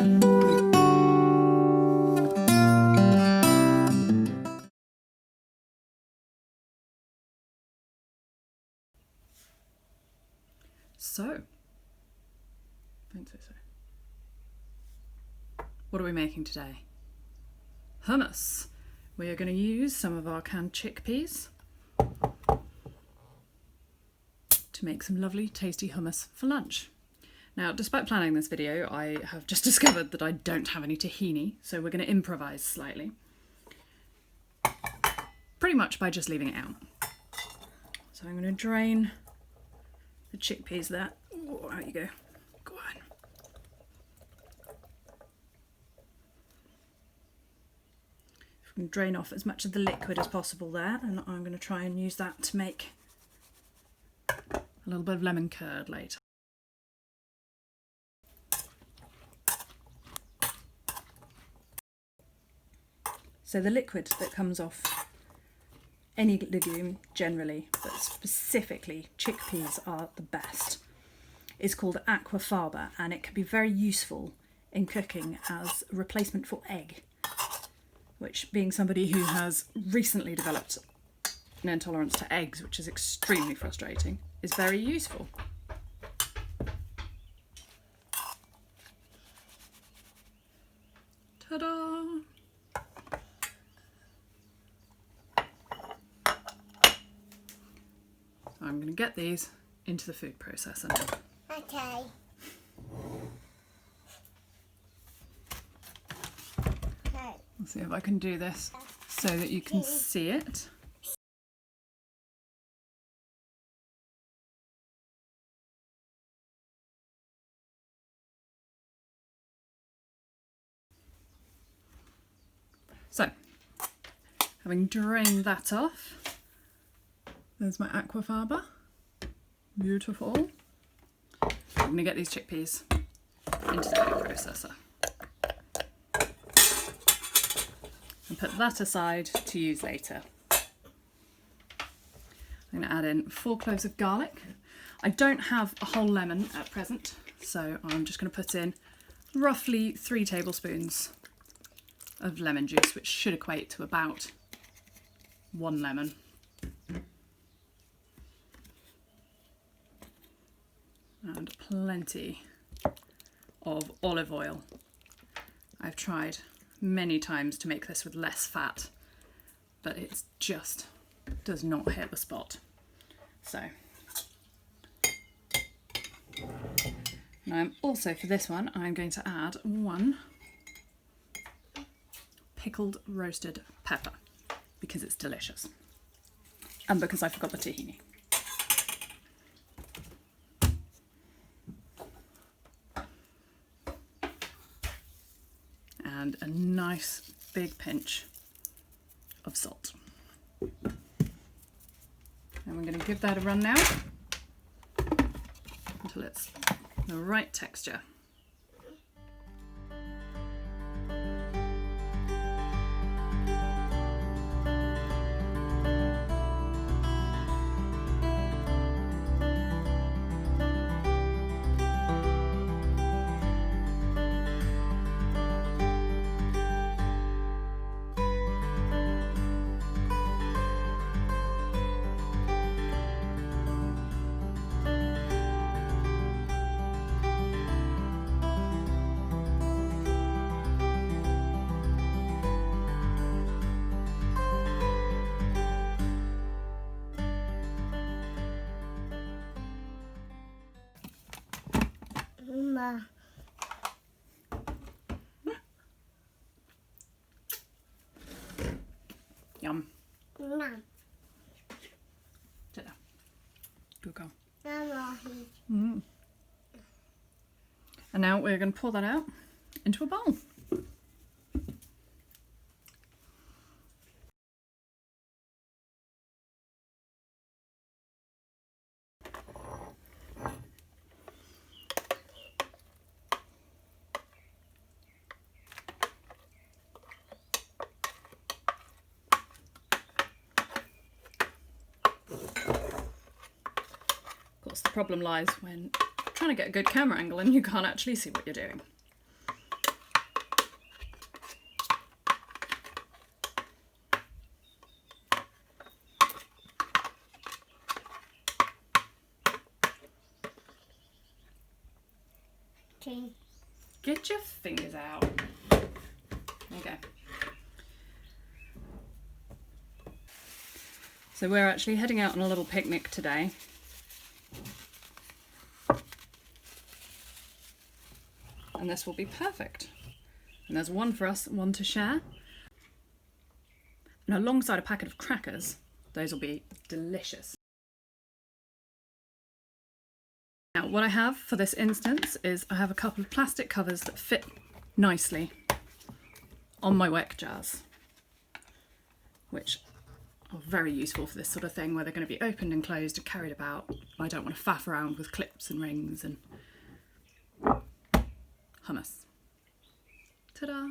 So, don't say so. What are we making today? Hummus. We are going to use some of our canned chickpeas to make some lovely tasty hummus for lunch. Now, despite planning this video, I have just discovered that I don't have any tahini, so we're going to improvise slightly. Pretty much by just leaving it out. So I'm going to drain the chickpeas there. Oh, out you go. Go on. We can drain off as much of the liquid as possible there, and I'm going to try and use that to make a little bit of lemon curd later. So the liquid that comes off any legume generally, but specifically chickpeas are the best, is called aquafaba, and it can be very useful in cooking as a replacement for egg, which, being somebody who has recently developed an intolerance to eggs, which is extremely frustrating, is very useful. Ta-da! So I'm going to get these into the food processor now. Okay. Let's see if I can do this so that you can see it. So, having drained that off, there's my aquafaba. Beautiful. I'm going to get these chickpeas into the food processor and put that aside to use later. I'm going to add in 4 cloves of garlic. I don't have a whole lemon at present, so I'm just going to put in roughly 3 tablespoons of lemon juice, which should equate to about 1 lemon. And plenty of olive oil. I've tried many times to make this with less fat, but it just does not hit the spot. So, now I'm also, for this one, I'm going to add 1 pickled roasted pepper, because it's delicious, and because I forgot the tahini. And a nice big pinch of salt. And we're going to give that a run now until it's the right texture. Yum. Nom. Sit down. Good girl. Nom. And now we're going to pour that out into a bowl. Of course, the problem lies when trying to get a good camera angle and you can't actually see what you're doing. cutting. Get your fingers out. There you go. So we're actually heading out on a little picnic today. And this will be perfect. And there's one for us, one to share. And alongside a packet of crackers, those will be delicious. Now, what I have for this instance is I have a couple of plastic covers that fit nicely on my Weck jars, which are very useful for this sort of thing where they're going to be opened and closed and carried about. I don't want to faff around with clips and rings and hummus. Ta-da!